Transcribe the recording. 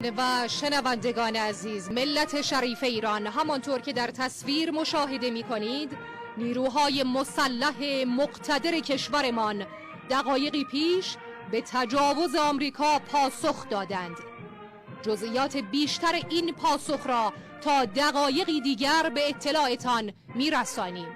و شنوندگان عزیز، ملت شریف ایران، همانطور که در تصویر مشاهده می کنید، نیروهای مسلح مقتدر کشورمان دقایقی پیش به تجاوز آمریکا پاسخ دادند. جزئیات بیشتر این پاسخ را تا دقایقی دیگر به اطلاعتان می رسانیم.